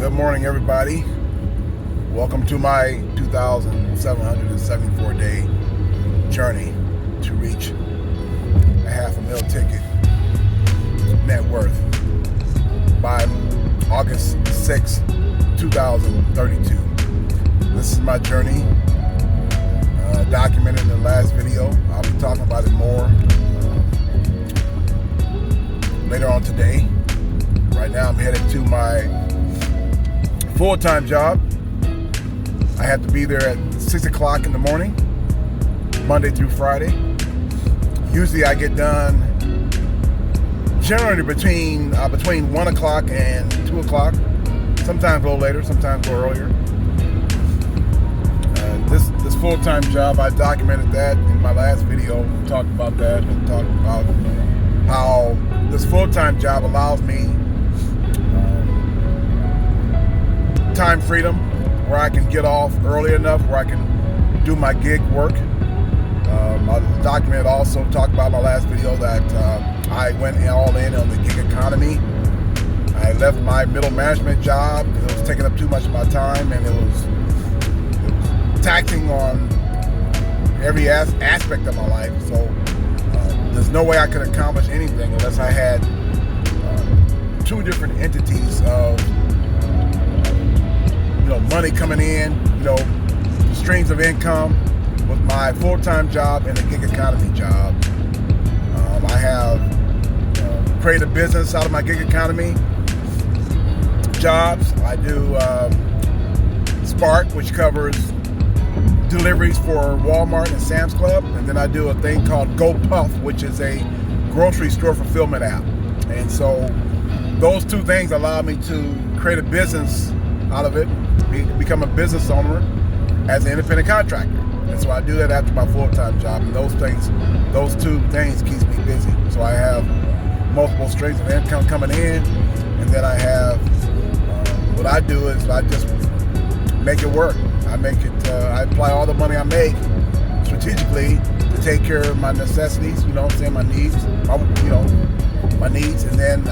Good morning, everybody. Welcome to my 2,774 day journey to reach a $500,000 ticket net worth by August 6, 2032. This is my journey, documented in the last video. I'll be talking about it more later on today. Right now I'm headed to my full-time job. I have to be there at 6 o'clock in the morning, Monday through Friday. Usually I get done generally between 1 o'clock and 2 o'clock. Sometimes a little later, sometimes a little earlier. This full-time job, I documented that in my last video. Talked about that and talked about how this full-time job allows me time freedom, where I can get off early enough where I can do my gig work. I documented also, talked about my last video that I went all in on the gig economy. I left my middle management job. It was taking up too much of my time, and it was taxing on every aspect of my life. So there's no way I could accomplish anything unless I had two different entities of money coming in, streams of income with my full-time job and the gig economy job. I have created a business out of my gig economy jobs. I do Spark, which covers deliveries for Walmart and Sam's Club, and then I do a thing called GoPuff, which is a grocery store fulfillment app. And so those two things allow me to create a business out of it, become a business owner as an independent contractor. And so I do that after my full-time job, and those two things keeps me busy. So I have multiple streams of income coming in, and then I have what I do is I just make it work. I apply all the money I make strategically to take care of my necessities, my needs, my needs, and then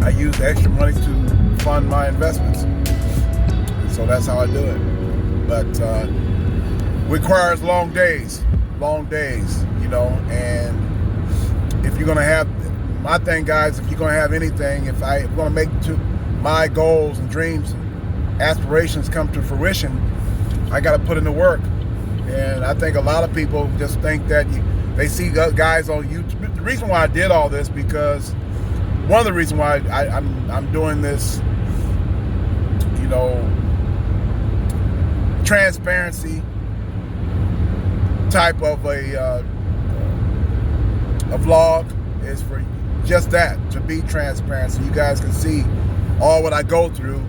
I use the extra money to fund my investments. So that's how I do it. But requires long days, and if you're gonna have, my thing, guys, if you're gonna have anything, if I'm gonna make my goals and dreams, aspirations come to fruition, I gotta put in the work. And I think a lot of people just think that they see guys on YouTube. The reason why I did all this, because one of the reasons why I'm doing this, transparency type of a vlog is for just that, to be transparent, so you guys can see all what I go through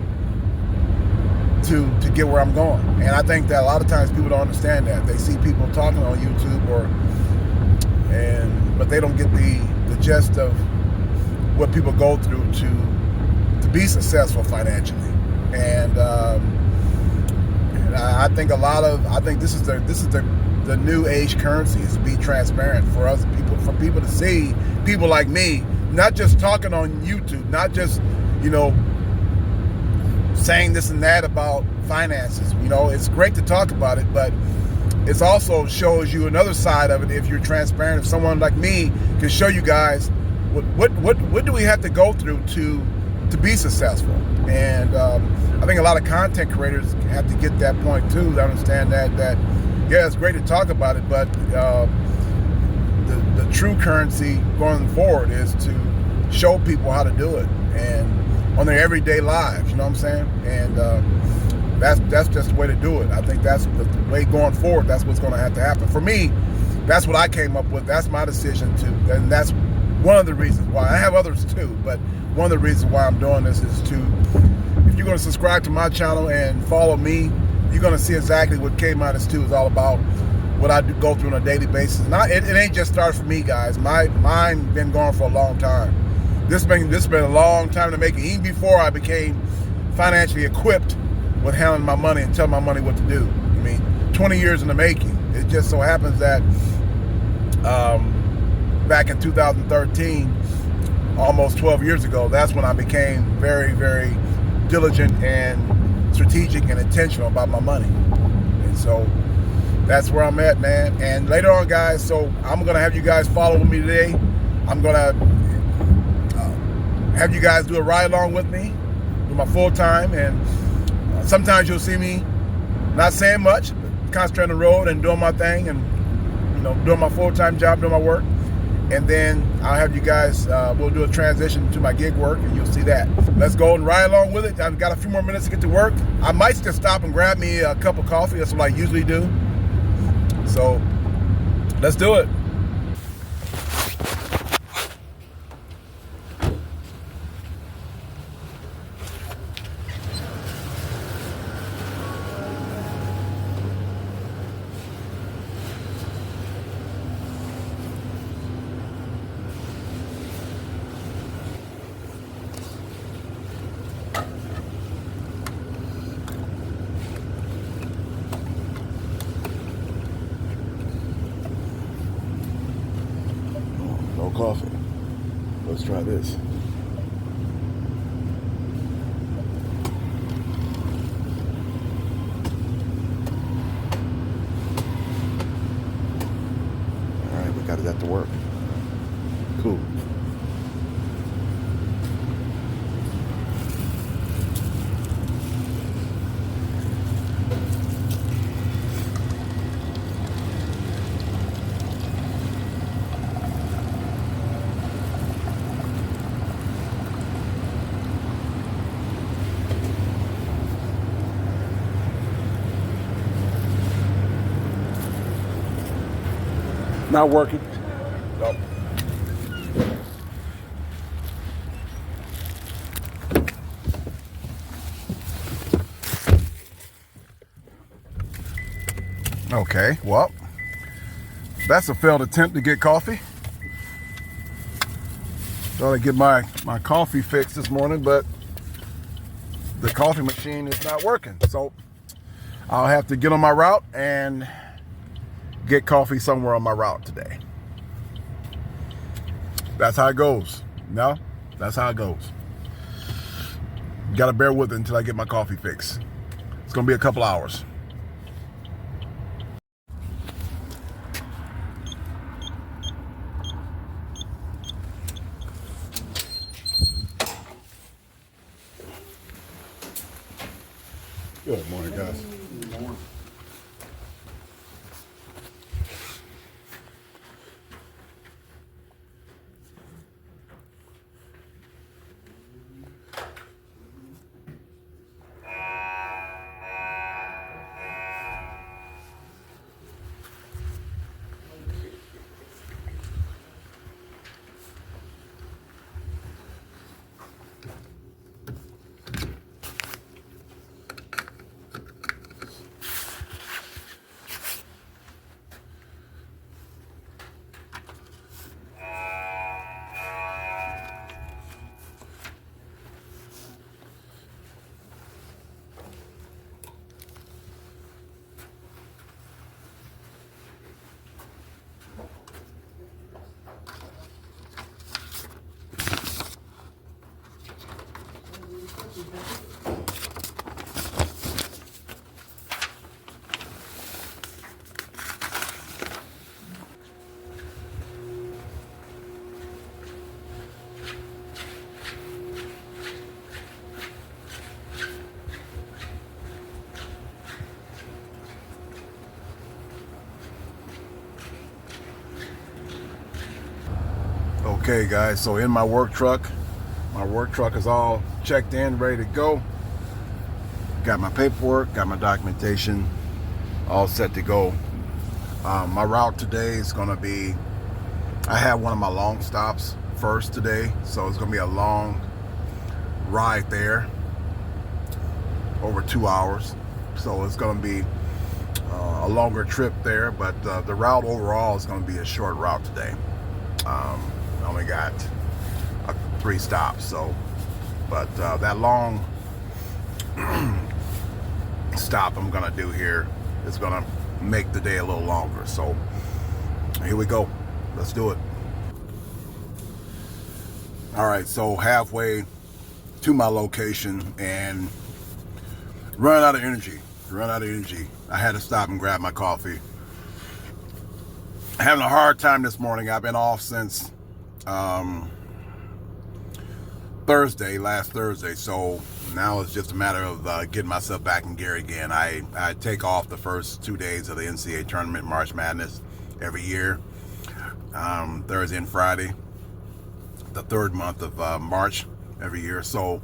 to get where I'm going. And I think that a lot of times people don't understand that. They see people talking on YouTube but they don't get the gist of what people go through to be successful financially. And I think this is the new age currency, is to be transparent, for people to see people like me, not just talking on YouTube, not just saying this and that about finances. It's great to talk about it, but it also shows you another side of it if you're transparent. If someone like me can show you guys what do we have to go through to be successful. And I think a lot of content creators have to get that point too, to understand that yeah, it's great to talk about it, but the true currency going forward is to show people how to do it, and on their everyday lives, you know what I'm saying? And that's just the way to do it. I think that's the way going forward. That's what's going to have to happen. For me, that's what I came up with. That's my decision too, and that's one of the reasons why. I have others too, but one of the reasons why I'm doing this is to, if you're going to subscribe to my channel and follow me, you're going to see exactly what Kminustwo is all about, what I go through on a daily basis. And it ain't just started for me, guys. Mine been going for a long time. This has been a long time to make it, even before I became financially equipped with handling my money and telling my money what to do. 20 years in the making. It just so happens that back in 2013, almost 12 years ago, that's when I became very, very diligent and strategic and intentional about my money. And so that's where I'm at, man. And later on, guys, so I'm gonna have you guys follow me today. I'm gonna have you guys do a ride along with me, do my full time, and sometimes you'll see me not saying much, but concentrating on the road and doing my thing, and doing my full-time job, doing my work. And then I'll have you guys, we'll do a transition to my gig work, and you'll see that. Let's go and ride along with it. I've got a few more minutes to get to work. I might just stop and grab me a cup of coffee. That's what I usually do. So let's do it. No coffee. Let's try this. All right, we got it at the work. Cool. Not working. Nope. Okay, well, that's a failed attempt to get coffee. Thought I'd get my coffee fixed this morning, but the coffee machine is not working. So I'll have to get on my route and get coffee somewhere on my route today. That's how it goes. No, that's how it goes. You gotta bear with it until I get my coffee fixed. It's gonna be a couple hours. Good morning, guys. Good morning. Okay, guys, so in my work truck is all checked in, ready to go. Got my paperwork, got my documentation, all set to go. My route today is gonna be, I have one of my long stops first today, so it's gonna be a long ride there, over 2 hours. So it's gonna be a longer trip there, but the route overall is gonna be a short route today. I only got 3 stops, so, but that long stop I'm gonna do here is gonna make the day a little longer. So here we go, let's do it. All right, so halfway to my location and run out of energy. I had to stop and grab my coffee. Having a hard time this morning. I've been off since last Thursday, so now it's just a matter of getting myself back in gear again. I take off the first 2 days of the NCAA tournament, March Madness, every year, Thursday and Friday, the third month of March every year. So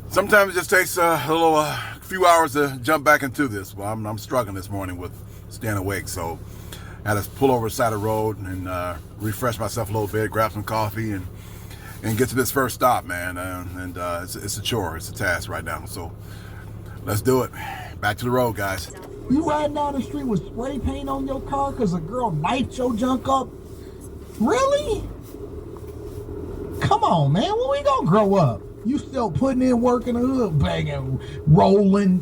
sometimes it just takes a few hours to jump back into this. Well, I'm struggling this morning with staying awake, so I had to pull over the side of the road and refresh myself a little bit, grab some coffee, and get to this first stop, man. It's a chore. It's a task right now. So let's do it. Back to the road, guys. You riding down the street with spray paint on your car because a girl knifed your junk up? Really? Come on, man. When we gonna grow up? You still putting in work in the hood, banging, rolling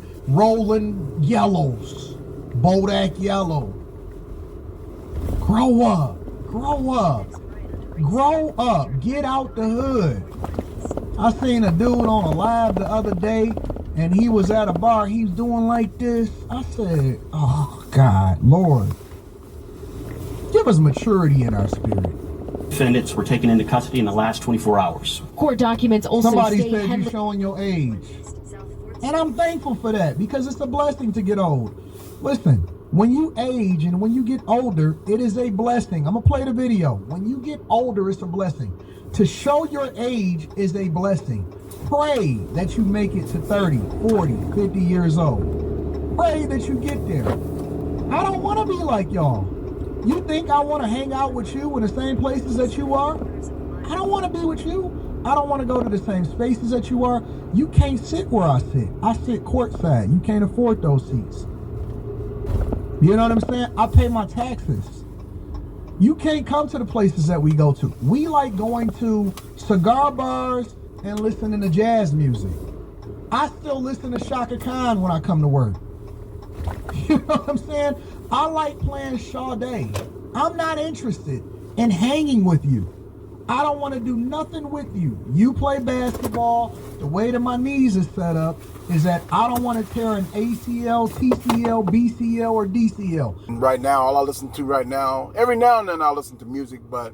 yellows. Bodak yellow. Grow up. Get out the hood. I seen a dude on a live the other day, and he was at a bar. He was doing like this. I said, oh, God, Lord. Give us maturity in our spirit. Defendants were taken into custody in the last 24 hours. Court documents also Somebody state said you're showing your age. And I'm thankful for that, because it's a blessing to get old. Listen. When you age and when you get older, it is a blessing. I'm going to play the video. When you get older, it's a blessing. To show your age is a blessing. Pray that you make it to 30, 40, 50 years old. Pray that you get there. I don't want to be like y'all. You think I want to hang out with you in the same places that you are? I don't want to be with you. I don't want to go to the same spaces that you are. You can't sit where I sit. I sit courtside. You can't afford those seats. You know what I'm saying? I pay my taxes. You can't come to the places that we go to. We like going to cigar bars and listening to jazz music. I still listen to Shaka Khan when I come to work. You know what I'm saying? I like playing Sade. I'm not interested in hanging with you. I don't want to do nothing with you. You play basketball. The way that my knees is set up is that I don't want to tear an ACL, TCL, BCL, or DCL. Right now, all I listen to right now, every now and then I listen to music, but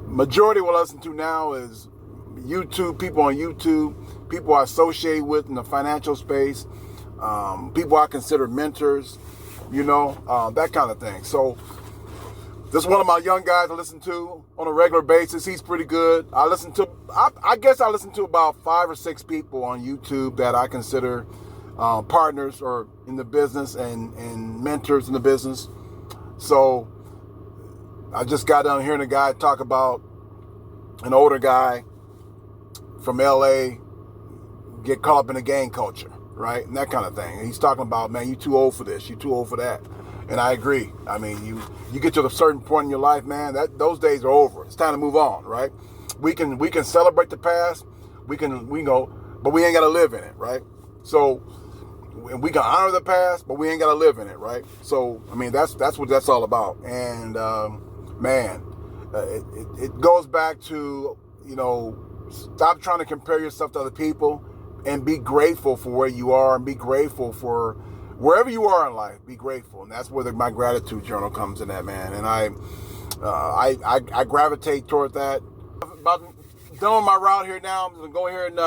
majority of what I listen to now is YouTube, people on YouTube, people I associate with in the financial space, people I consider mentors, that kind of thing. So this is one of my young guys I listen to on a regular basis. He's pretty good. I guess I listen to about 5 or 6 people on YouTube that I consider partners or in the business and mentors in the business. So I just got done hearing a guy talk about an older guy from LA get caught up in the gang culture, right? And that kind of thing. And he's talking about, man, you too old for this, you too old for that. And I agree. I mean, you get to a certain point in your life, man, those days are over. It's time to move on, right? We can celebrate the past. We go, but we ain't got to live in it, right? So we can honor the past, but we ain't got to live in it, right? So I mean, that's what that's all about. And it goes back to stop trying to compare yourself to other people and be grateful for where you are and be grateful for wherever you are in life. Be grateful, and that's where my gratitude journal comes in, that, man. And I gravitate toward that. About done with my route here now. I'm gonna go here and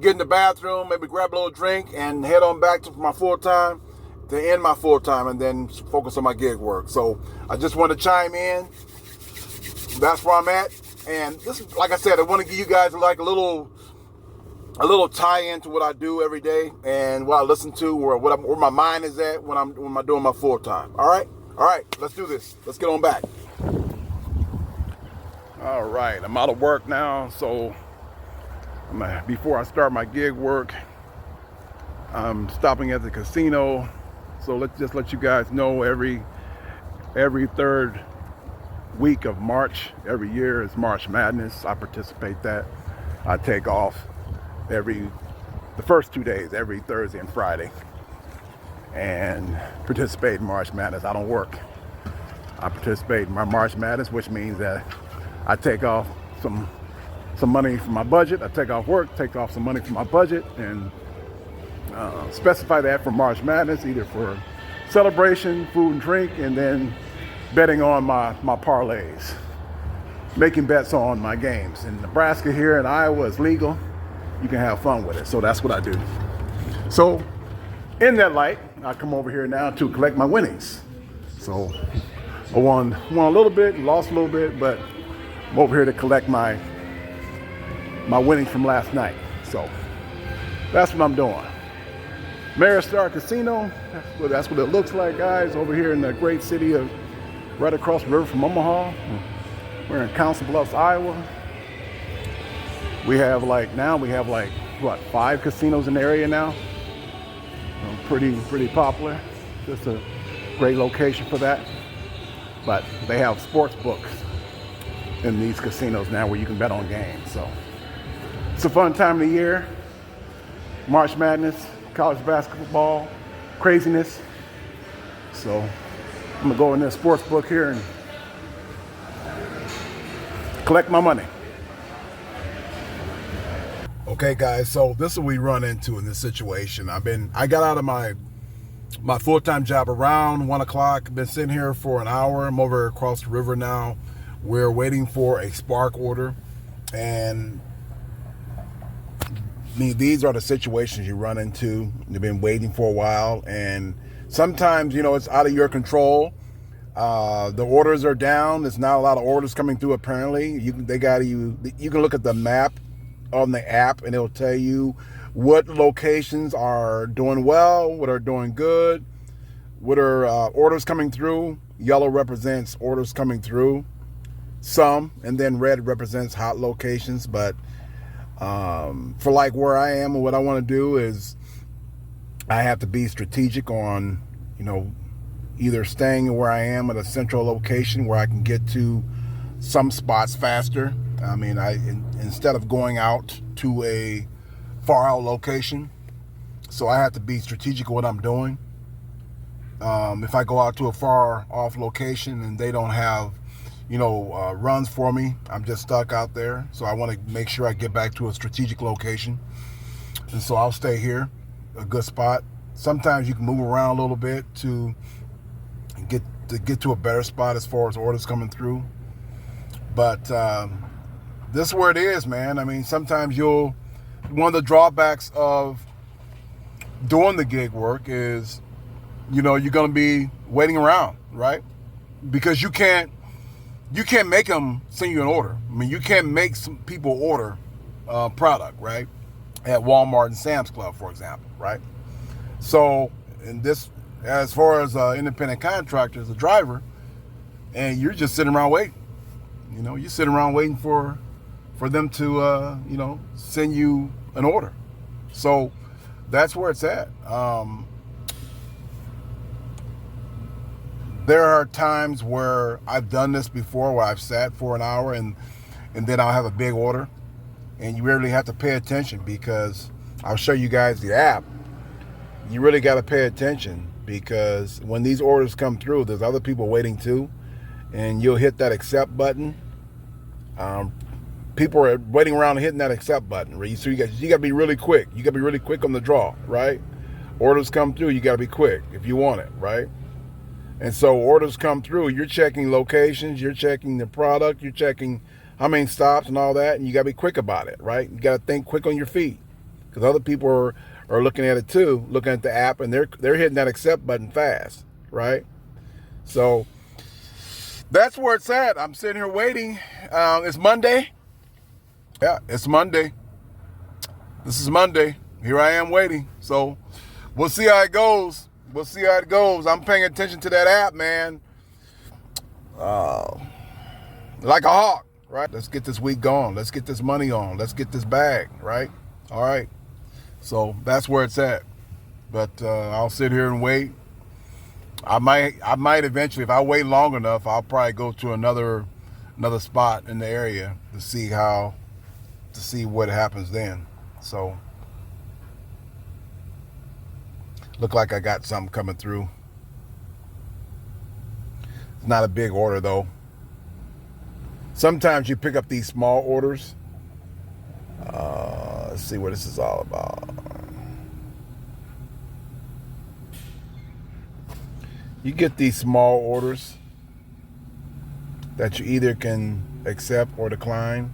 get in the bathroom, maybe grab a little drink, and head on back to my full time, to end my full time, and then focus on my gig work. So I just want to chime in. That's where I'm at, and this is, like I said, I want to give you guys like a little tie-in to what I do every day and what I listen to, or where my mind is at when I'm doing my full time. All right, let's do this. Let's get on back. All right, I'm out of work now, so before I start my gig work, I'm stopping at the casino. So let's just let you guys know, every third week of March every year is March Madness. I participate that. I take off the first 2 days, every Thursday and Friday, and participate in March Madness. I don't work. I participate in my March Madness, which means that I take off some some money from my budget. I take off work, take off some money from my budget, and specify that for March Madness, either for celebration, food and drink, and then betting on my parlays, making bets on my games. In Nebraska here in Iowa, it's legal. You can have fun with it. So that's what I do. So in that light, I come over here now to collect my winnings. So I won a little bit, lost a little bit, but I'm over here to collect my winnings from last night. So that's what I'm doing. Kminustwo Casino, that's what it looks like, guys, over here in the great city of right across the river from Omaha. We're in Council Bluffs, Iowa. We have like 5 casinos in the area now. Pretty popular. Just a great location for that. But they have sports books in these casinos now where you can bet on games. So it's a fun time of the year. March Madness, college basketball, craziness. So I'm gonna go in this sports book here and collect my money. Okay, guys, so this is what we run into in this situation. I got out of my full-time job around 1 o'clock. Been sitting here for an hour. I'm over across the river now. We're waiting for a Spark order, and these are the situations you run into. You've been waiting for a while, and sometimes, it's out of your control. The orders are down. There's not a lot of orders coming through, apparently. You can look at the map on the app, and it'll tell you what locations are doing well, what are doing good, what are orders coming through. Yellow represents orders coming through, some, and then red represents hot locations. But for like where I am and what I want to do is I have to be strategic on, either staying where I am at a central location where I can get to some spots faster. Instead of going out to a far out location, so I have to be strategic with what I'm doing. If I go out to a far off location and they don't have, runs for me, I'm just stuck out there. So I want to make sure I get back to a strategic location, and so I'll stay here, a good spot. Sometimes you can move around a little bit to get to a better spot as far as orders coming through. But this is where it is, man. Sometimes one of the drawbacks of doing the gig work is, you're going to be waiting around, right? Because you can't make them send you an order. You can't make some people order product, right? At Walmart and Sam's Club, for example, right? So, as far as independent contractors, a driver, and you're just sitting around waiting. You're sitting around waiting for them to, send you an order. So that's where it's at. There are times where I've done this before, where I've sat for an hour and then I'll have a big order, and you really have to pay attention, because I'll show you guys the app. You really got to pay attention, because when these orders come through, there's other people waiting too, and you'll hit that accept button. People are waiting around and hitting that accept button. So you got to be really quick. You got to be really quick on the draw, right? Orders come through, you got to be quick if you want it, right? And so orders come through, you're checking locations, you're checking the product, you're checking how many stops and all that, and you got to be quick about it, right? You got to think quick on your feet, because other people are looking at it too, looking at the app, and they're hitting that accept button fast, right? So that's where it's at. I'm sitting here waiting. It's Monday. Yeah, it's Monday. This is Monday. Here I am waiting. So we'll see how it goes. I'm paying attention to that app, man. Like a hawk, right? Let's get this week going. Let's get this money on. Let's get this bag, right? All right. So that's where it's at. But I'll sit here and wait. I might eventually, if I wait long enough, I'll probably go to another spot in the area to see what happens then. So look like I got something coming through. It's not a big order though. Sometimes you pick up these small orders Let's see what this is all about. You get these small orders that you either can accept or decline.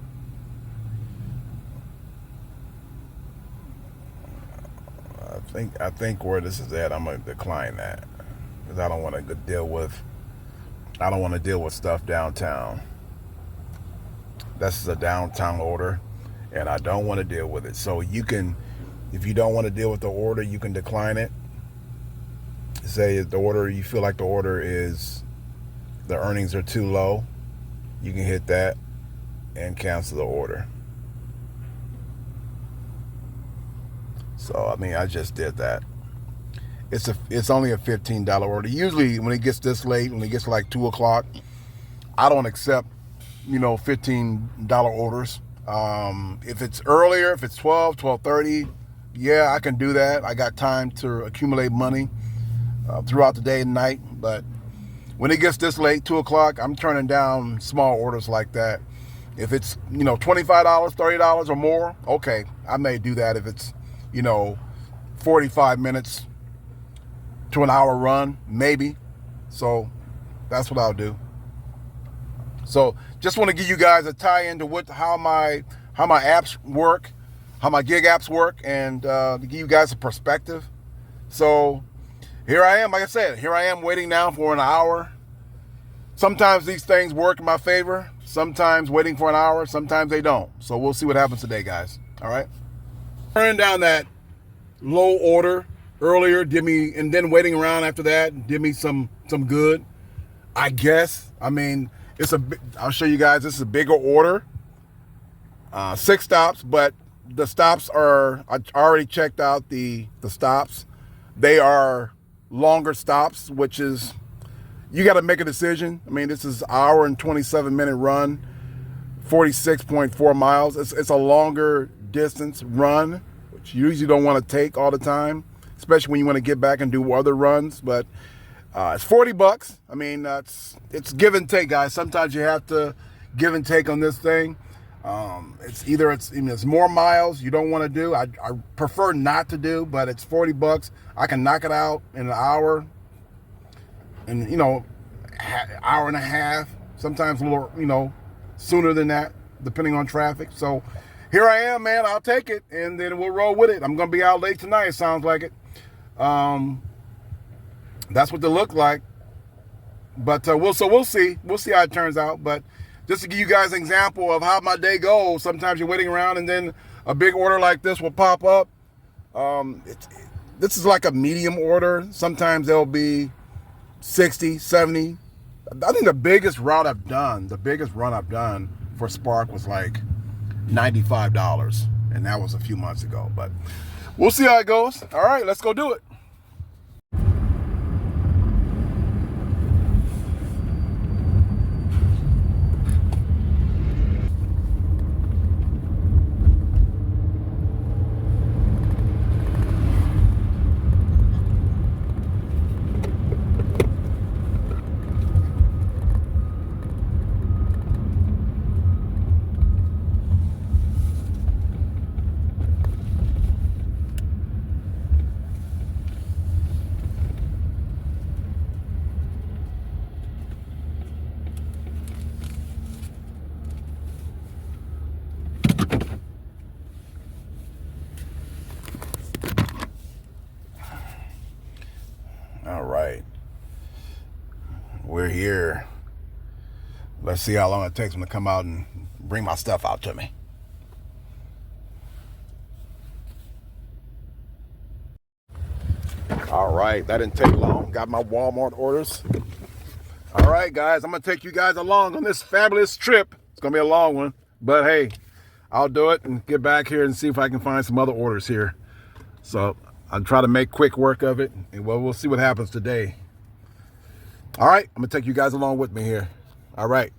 I think where this is at, I'm gonna decline that because I don't want to deal with stuff downtown. This is a downtown order, and I don't want to deal with it. So you can, if you don't want to deal with the order, you can decline it. Say the order, you feel like the order is, the earnings are too low, you can hit that and cancel the order. So I mean, I just did that. It's only a $15 order. Usually when it gets this late, when it gets like 2 o'clock, I don't accept, $15 orders. If it's earlier, if it's 12:30, yeah, I can do that. I got time to accumulate money throughout the day and night. But when it gets this late, 2 o'clock, I'm turning down small orders like that. If it's, $25, $30 or more, okay, I may do that if it's, 45 minutes to an hour run, maybe. So that's what I'll do. So just want to give you guys a tie into how my apps work, how my gig apps work, and to give you guys a perspective. So here I am, like I said, waiting now for an hour. Sometimes these things work in my favor. Sometimes waiting for an hour, sometimes they don't. So we'll see what happens today, guys. All right. Turning down that low order earlier, and then waiting around after that, did me some good, I guess. I mean, I'll show you guys, this is a bigger order, 6 stops, but the stops I already checked out the stops. They are longer stops, which is, you got to make a decision. I mean, this is hour and 27-minute run, 46.4 miles. It's a longer distance run, which you usually don't want to take all the time, especially when you want to get back and do other runs. But it's $40. I mean, it's give and take, guys. Sometimes you have to give and take on this thing. It's more miles you don't want to do. I prefer not to do, but it's $40. I can knock it out in an hour, and hour and a half, sometimes a little, sooner than that, depending on traffic. So here I am, man. I'll take it, and then we'll roll with it. I'm gonna be out late tonight. It sounds like it. That's what they look like. But we'll see. We'll see how it turns out. But just to give you guys an example of how my day goes, sometimes you're waiting around, and then a big order like this will pop up. This is like a medium order. Sometimes there'll be 60, 70. I think the biggest run I've done for Spark was like $95, and that was a few months ago. But we'll see how it goes. All right, let's go do it. All right, we're here. Let's see how long it takes them to come out and bring my stuff out to me. All right, that didn't take long. Got my Walmart orders. All right, guys, I'm gonna take you guys along on this fabulous trip. It's gonna be a long one, but hey, I'll do it and get back here and see if I can find some other orders here. So I'll try to make quick work of it, and we'll see what happens today. All right, I'm gonna take you guys along with me here. All right.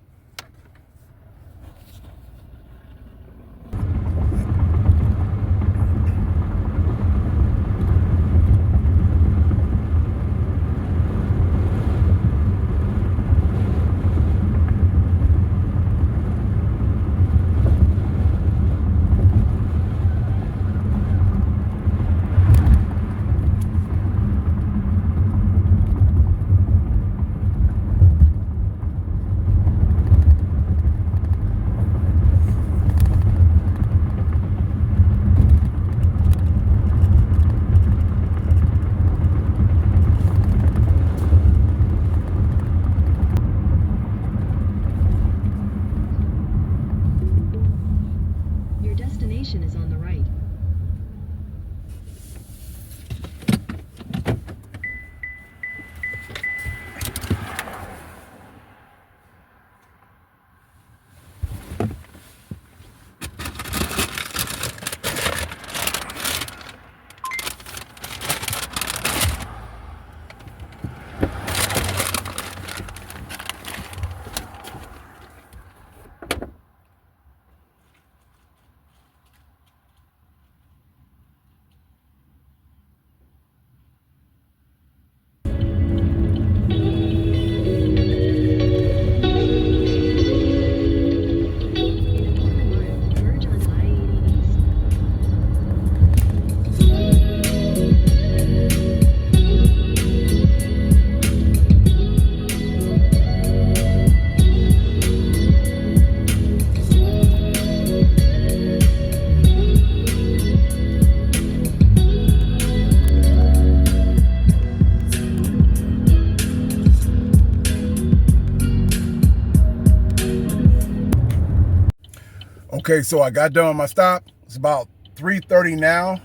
Okay, so I got done with my stop. It's about 3:30 now,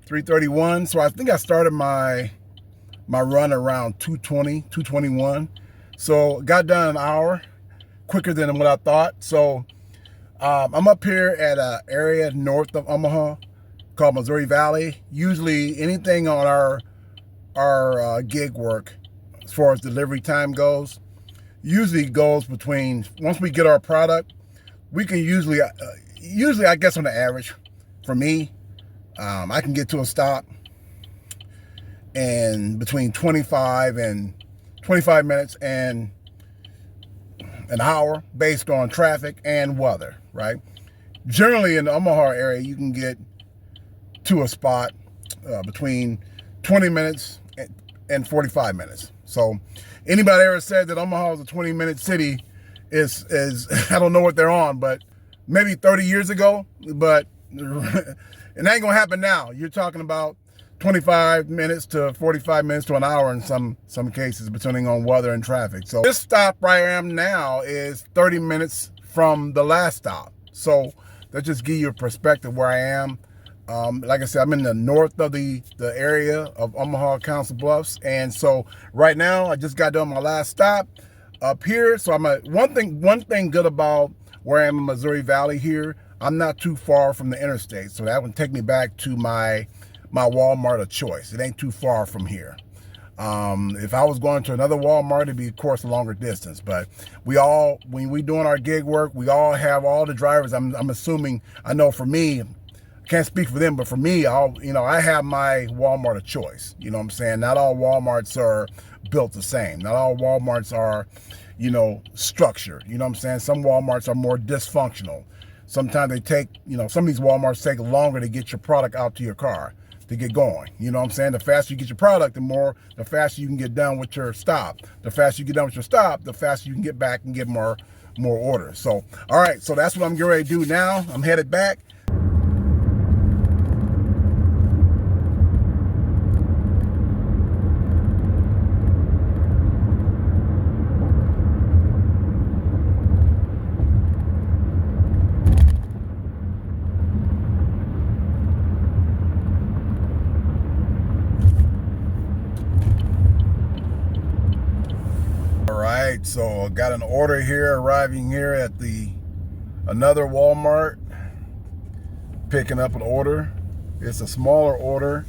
3:31. So I think I started my run around 2:20, 2:21. So got done an hour quicker than what I thought. So I'm up here at an area north of Omaha called Missouri Valley. Usually anything on our gig work, as far as delivery time goes, usually goes between, once we get our product, we can usually I guess on the average, for me, I can get to a stop in between 25 minutes and an hour based on traffic and weather, right? Generally in the Omaha area, you can get to a spot between 20 minutes and 45 minutes. So anybody ever said that Omaha is a 20-minute city is I don't know what they're on, but maybe 30 years ago, but it ain't gonna happen now. You're talking about 25 minutes to 45 minutes to an hour in some cases, depending on weather and traffic. So this stop right I am now is 30 minutes from the last stop. So that just give you a perspective where I am. Like I said, I'm in the north of the area of Omaha, Council Bluffs, and so right now I just got done my last stop up here. So one thing good about where I am in Missouri Valley here, I'm not too far from the interstate, so that would take me back to my Walmart of choice. It ain't too far from here. If I was going to another Walmart, it'd be, of course, a longer distance. But when we doing our gig work, we all have all the drivers. I'm assuming, I know for me, I can't speak for them, but for me, I have my Walmart of choice. You know what I'm saying? Not all Walmarts are built the same. Not all Walmarts are, structured. You know what I'm saying? Some Walmarts are more dysfunctional. Sometimes they take, some of these Walmarts take longer to get your product out to your car, to get going. You know what I'm saying? The faster you get your product, the faster you can get done with your stop. The faster you get done with your stop, the faster you can get back and get more orders. So, all right, so that's what I'm getting ready to do now. I'm headed back. Alright, so I got an order here, arriving here at another Walmart, picking up an order. It's a smaller order,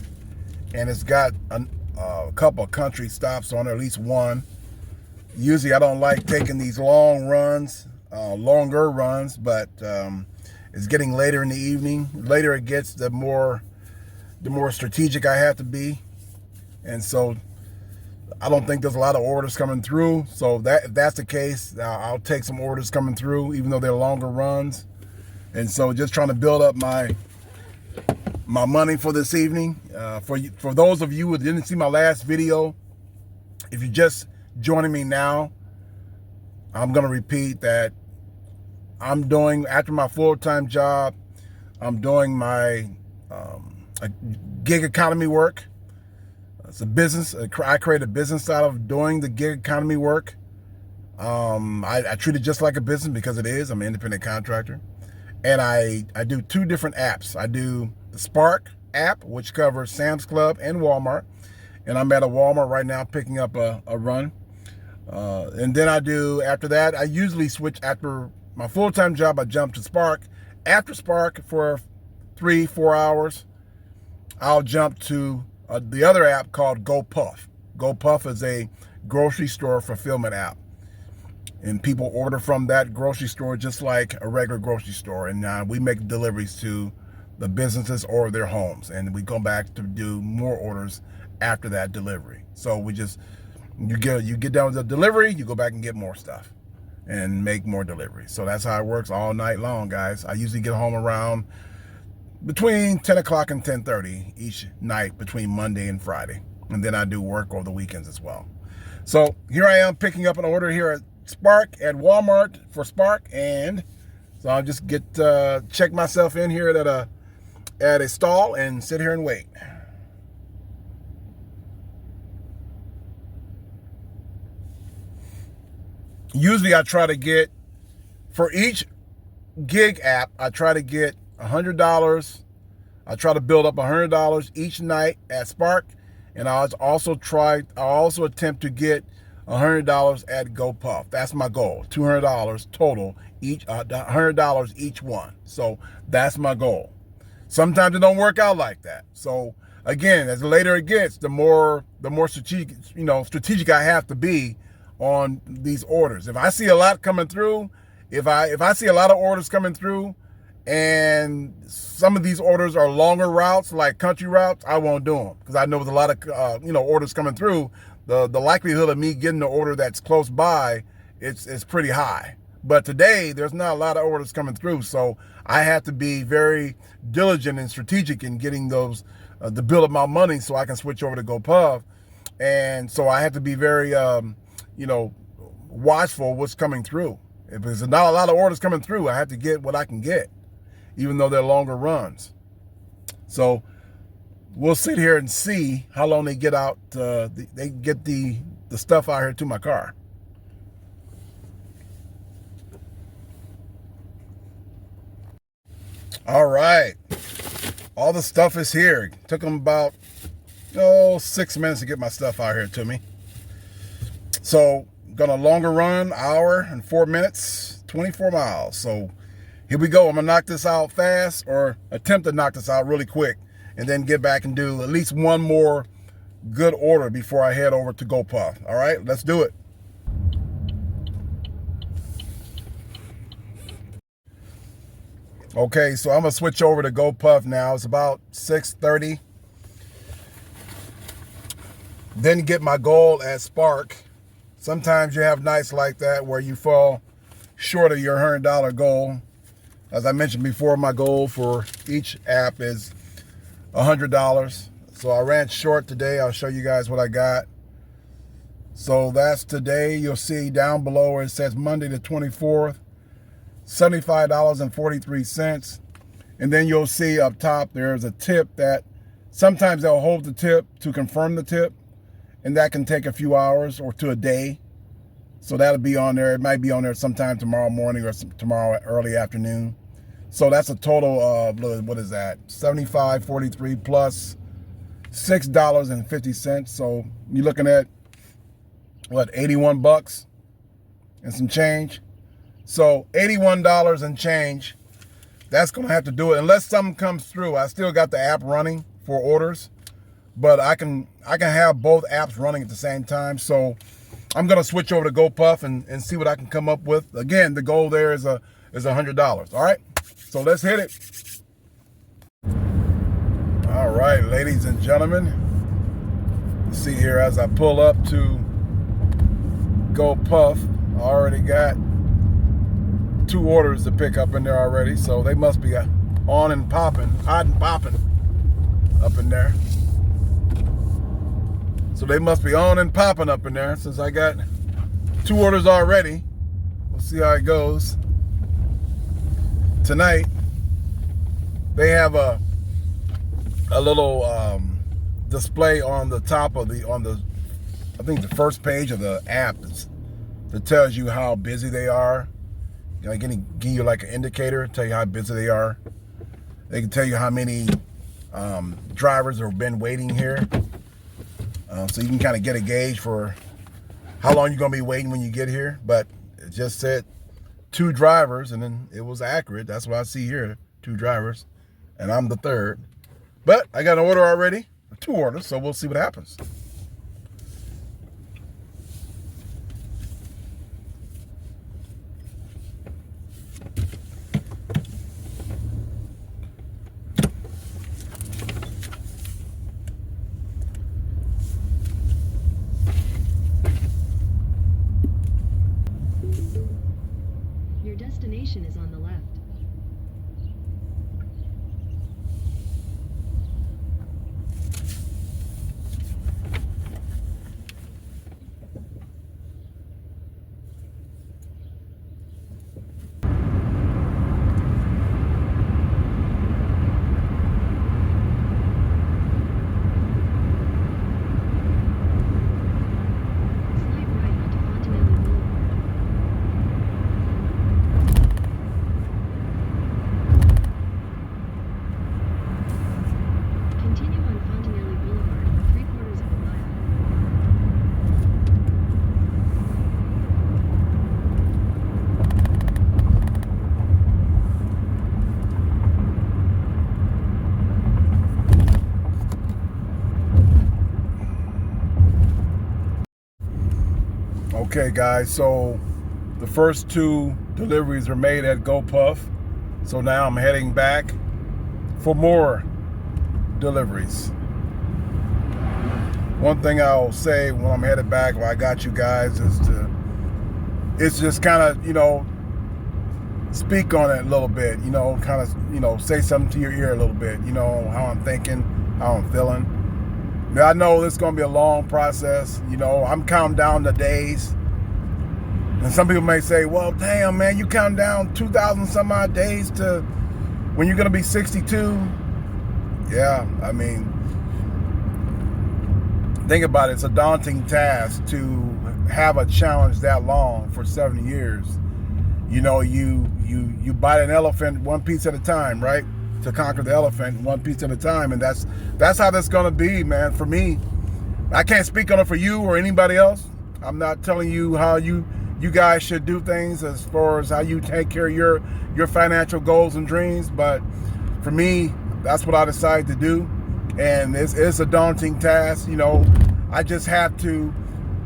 and it's got a couple of country stops on it, at least one. Usually I don't like taking these longer runs, but it's getting later in the evening. The later it gets, the more strategic I have to be, and so I don't think there's a lot of orders coming through. So if that's the case, I'll take some orders coming through, even though they're longer runs. And so just trying to build up my money for this evening. For those of you who didn't see my last video, if you're just joining me now, I'm going to repeat that after my full-time job, I'm doing my gig economy work. It's a business. I create a business out of doing the gig economy work. I treat it just like a business because it is. I'm an independent contractor. And I do two different apps. I do the Spark app, which covers Sam's Club and Walmart. And I'm at a Walmart right now picking up a run. And then after that, I usually switch after my full-time job, I jump to Spark. After Spark for 3-4 hours, I'll jump to the other app called GoPuff. GoPuff is a grocery store fulfillment app. And people order from that grocery store just like a regular grocery store. And we make deliveries to the businesses or their homes. And we go back to do more orders after that delivery. So you get done with the delivery, you go back and get more stuff and make more deliveries. So that's how it works all night long, guys. I usually get home around between 10 o'clock and 10:30 each night between Monday and Friday. And then I do work over the weekends as well. So here I am picking up an order here at Walmart for Spark. And so I'll just check myself in here at a stall and sit here and wait. Usually I try to get, for each gig app, I try to get $100. I try to build up $100 each night at Spark, and I also attempt to get $100 at GoPuff. That's my goal. $200 total each, $100 each one. So that's my goal. Sometimes it don't work out like that. So again, as later it gets, the more strategic I have to be on these orders. If I see a lot coming through, if I see a lot of orders coming through, and some of these orders are longer routes, like country routes, I won't do them, because I know with a lot of orders coming through, the likelihood of me getting the order that's close by, it's pretty high. But today there's not a lot of orders coming through, so I have to be very diligent and strategic in getting those to build up my money so I can switch over to GoPuff. And so I have to be very watchful what's coming through. If there's not a lot of orders coming through, I have to get what I can get, even though they're longer runs. So we'll sit here and see how long they get out. They get the stuff out here to my car. All right, all the stuff is here. It took them about 6 minutes to get my stuff out here to me. So got a longer run, hour and 4 minutes, 24 miles. So here we go. I'm gonna knock this out fast, or attempt to knock this out really quick, and then get back and do at least one more good order before I head over to GoPuff. All right, let's do it. Okay, so I'm gonna switch over to GoPuff now. It's about 6:30. Then get my goal at Spark. Sometimes you have nights like that where you fall short of your $100 goal. As I mentioned before, my goal for each app is $100. So I ran short today. I'll show you guys what I got. So that's today. You'll see down below where it says Monday the 24th, $75.43. And then you'll see up top there's a tip that sometimes they'll hold the tip to confirm the tip, and that can take a few hours or to a day. So that'll be on there. It might be on there sometime tomorrow morning or tomorrow early afternoon. So that's a total of, what is that? $75.43 plus $6.50. So you're looking at what, 81 bucks and some change. So $81 and change. That's gonna have to do it unless something comes through. I still got the app running for orders, but I can have both apps running at the same time. So I'm gonna switch over to GoPuff and see what I can come up with. Again, the goal there is $100. All right, so let's hit it. All right, ladies and gentlemen, let's see here as I pull up to GoPuff. I already got 2 orders to pick up in there already, so they must be on and popping, hot and popping up in there. So they must be on and popping up in there since I got 2 orders already. We'll see how it goes. Tonight, they have a little display on the top of I think the first page of the app that tells you how busy they are. Like, give you like an indicator, tell you how busy they are. They can tell you how many drivers have been waiting here. So you can kind of get a gauge for how long you're going to be waiting when you get here. But it just said 2 drivers, and then it was accurate. That's what I see here, 2 drivers, and I'm the 3rd. But I got an order already, 2 orders, so we'll see what happens. Is on the left. Slight right onto Continental Boulevard. Okay, guys, so the first 2 deliveries are made at GoPuff. So now I'm heading back for more deliveries. One thing I'll say when I'm headed back, well, I got you guys, it's just kind of, speak on it a little bit, kind of, say something to your ear a little bit, how I'm thinking, how I'm feeling. Now, I know this is going to be a long process. I'm counting down the days. And some people may say, well, damn, man, you counting down 2,000 some odd days to when you're going to be 62? Yeah, I mean, think about it. It's a daunting task to have a challenge that long for 7 years. You bite an elephant one piece at a time, right? To conquer the elephant one piece at a time. And that's how that's going to be, man. For me, I can't speak on it for you or anybody else. I'm not telling you how you guys should do things as far as how you take care of your financial goals and dreams. But for me, that's what I decided to do. And it's a daunting task. I just have to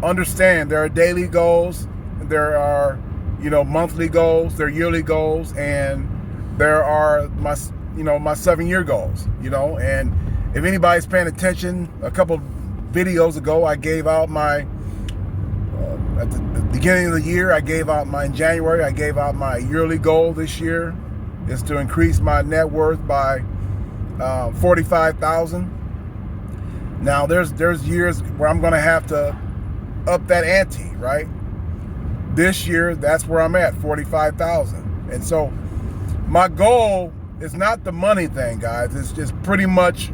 understand there are daily goals, there are, monthly goals, there are yearly goals, and there are my 7-year goals, and if anybody's paying attention, a couple videos ago, I gave out my, at the beginning of the year, in January, I gave out my yearly goal this year is to increase my net worth by $45,000. Now there's years where I'm going to have to up that ante, right? This year, that's where I'm at, $45,000. And so my goal is not the money thing, guys. It's just pretty much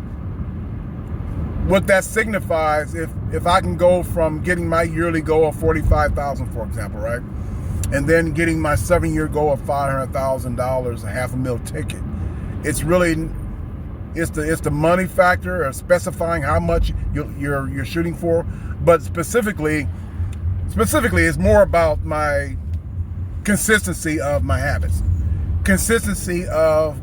what that signifies. If I can go from getting my yearly goal of $45,000, for example, right? And then getting my 7-year goal of $500,000, a $500,000 ticket. It's really, it's the money factor of specifying how much you're shooting for. But specifically, it's more about my consistency of my habits, consistency of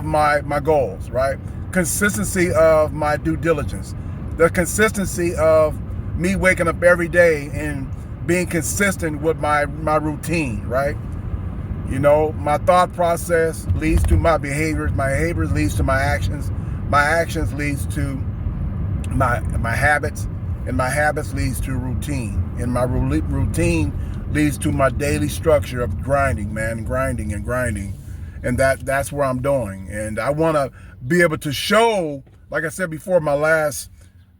my goals, right? Consistency of my due diligence, the consistency of me waking up every day and being consistent with my routine, right? My thought process leads to my behaviors leads to my actions leads to my habits, and my habits leads to routine, and my routine leads to my daily structure of grinding, and that's where I'm doing. And I want to be able to show, like I said before, my last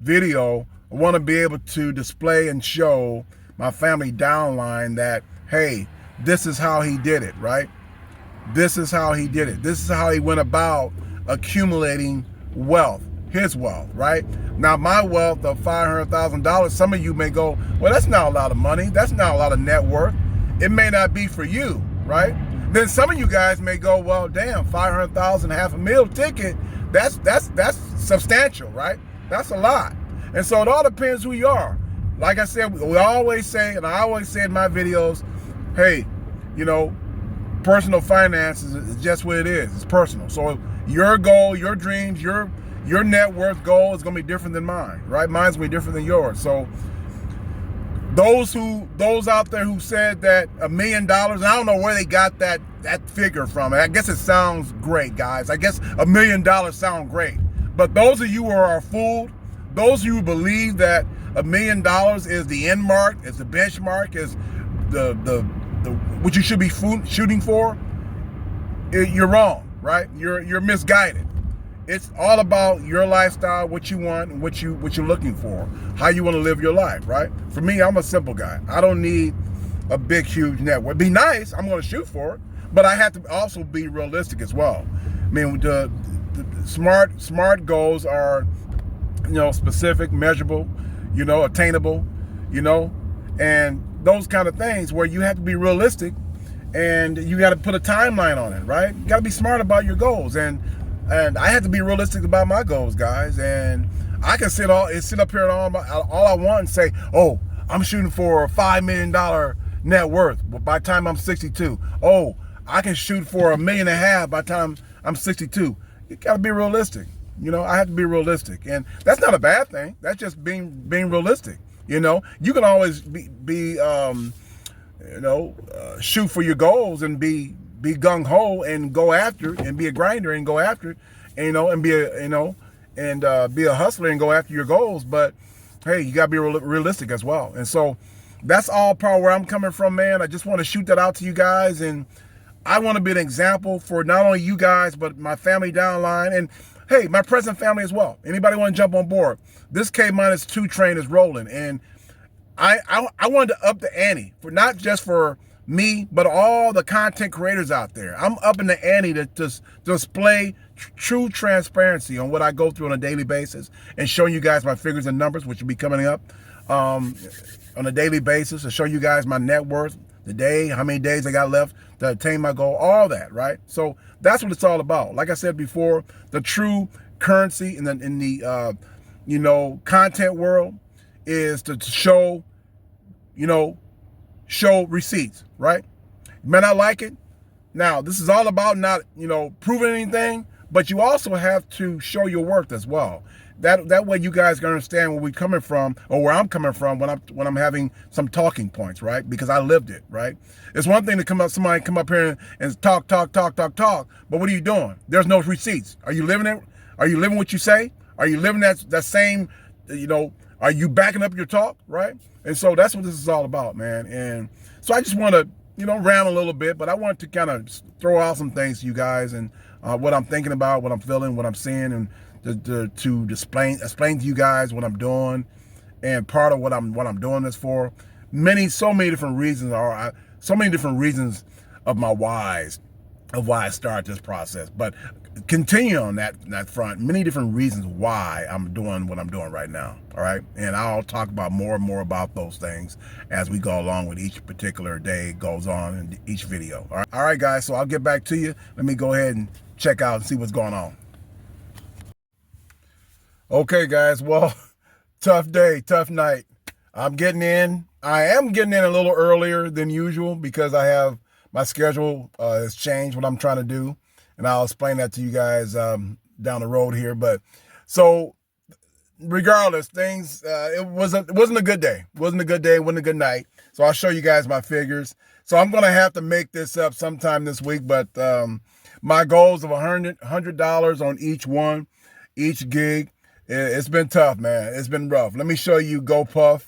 video, I want to be able to display and show my family downline that, hey, this is how he did it, right? This is how he did it. This is how he went about accumulating wealth, his wealth, right? Now, my wealth of $500,000, some of you may go, well, that's not a lot of money. That's not a lot of net worth. It may not be for you, right? Then some of you guys may go, well, damn, $500,000, $500,000 ticket, that's substantial, right? That's a lot. And so it all depends who you are. Like I said, we always say, and I always say in my videos, hey, personal finance is just what it is. It's personal. So your goal, your dreams, your net worth goal is going to be different than mine, right? Mine's going to be different than yours. So those out there who said that $1 million, I don't know where they got that figure from. I guess it sounds great, guys. I guess $1 million sounds great. But those of you who are fooled, those of you who believe that $1 million is the end mark, is the benchmark, is the what you should be shooting for, you're wrong, right? You're misguided. It's all about your lifestyle, what you want, and what you're looking for, how you want to live your life, right? For me, I'm a simple guy. I don't need a big, huge network. It'd be nice. I'm going to shoot for it, but I have to also be realistic as well. I mean, the smart goals are, specific, measurable, attainable, and those kind of things where you have to be realistic and you got to put a timeline on it, right? You got to be smart about your goals. And I have to be realistic about my goals, guys. And I can sit up here and all I want and say, oh, I'm shooting for a $5 million net worth by the time I'm 62. Oh, I can shoot for $1.5 million by the time I'm 62. You got to be realistic. I have to be realistic. And that's not a bad thing. That's just being realistic. You know, you can always shoot for your goals and be gung ho and go after it, and be a grinder and go after it, and, and be a hustler and go after your goals. But hey, you gotta be realistic as well. And so that's all part of where I'm coming from, man. I just want to shoot that out to you guys, and I want to be an example for not only you guys but my family down the line, and hey, my present family as well. Anybody want to jump on board? This K-2 train is rolling, and I wanted to up the ante for not just for me, but all the content creators out there. I'm upping the ante to display true transparency on what I go through on a daily basis, and showing you guys my figures and numbers, which will be coming up on a daily basis, to show you guys my net worth, the day, how many days I got left to attain my goal, all that, right? So that's what it's all about. Like I said before, the true currency in the content world is to show receipts, right? You may not like it. Now, this is all about not, proving anything, but you also have to show your worth as well. That way you guys can understand where we're coming from, or where I'm coming from when I'm having some talking points, right? Because I lived it, right? It's one thing to somebody come up here and talk, but what are you doing? There's no receipts. Are you living it? Are you living what you say? Are you living that same, are you backing up your talk, right? And so that's what this is all about, man. And so I just want to, rant a little bit, but I want to kind of throw out some things to you guys, and what I'm thinking about, what I'm feeling, what I'm seeing, and to explain to you guys what I'm doing, and part of what I'm doing this for. So many different reasons of my whys, of why I started this process. But continue on that front, many different reasons why I'm doing what I'm doing right now. All right, and I'll talk about more and more about those things as we go along with each particular day goes on in each video. All right, guys. So I'll get back to you. Let me go ahead and check out and see what's going on. Okay, guys. Well, tough day, tough night. I am getting in a little earlier than usual because I have my schedule has changed, what I'm trying to do, and I'll explain that to you guys down the road here. But so regardless, things it wasn't a good day. It wasn't a good day. It wasn't a good night. So I'll show you guys my figures. So I'm gonna have to make this up sometime this week. But my goals of $100 on each gig. It's been tough, man. It's been rough. Let me show you GoPuff.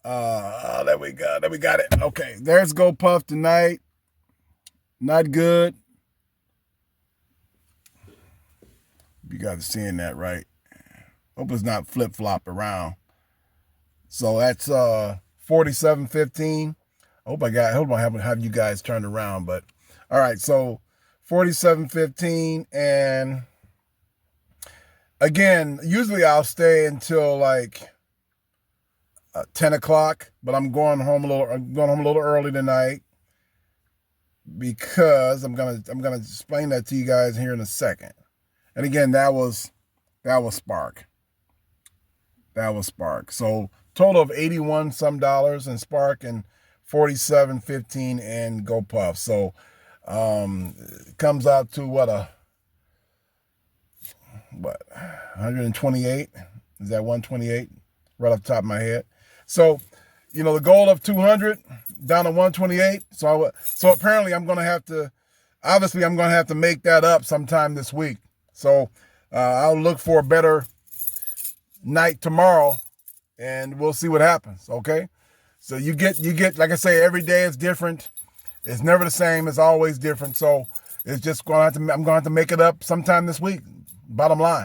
There we go. There we got it. Okay, there's GoPuff tonight. Not good. You guys are seeing that, right? Hope it's not flip-flop around. So that's 47.15. Hope I have you guys turned around, but all right. So 47.15, and again, usually I'll stay until like 10 o'clock, but I'm going home a little early tonight because I'm gonna explain that to you guys here in a second. And again, that was Spark. That was Spark. So total of $81 some in Spark, and 47.15 in GoPuff. So it comes out to what 128? Is that 128? Right off the top of my head. So, the goal of 200 down to 128. So apparently I'm going to have to make that up sometime this week. So I'll look for a better night tomorrow, and we'll see what happens. Okay. So you get, like I say, every day is different. It's never the same. It's always different. So it's just I'm going to have to make it up sometime this week. Bottom line.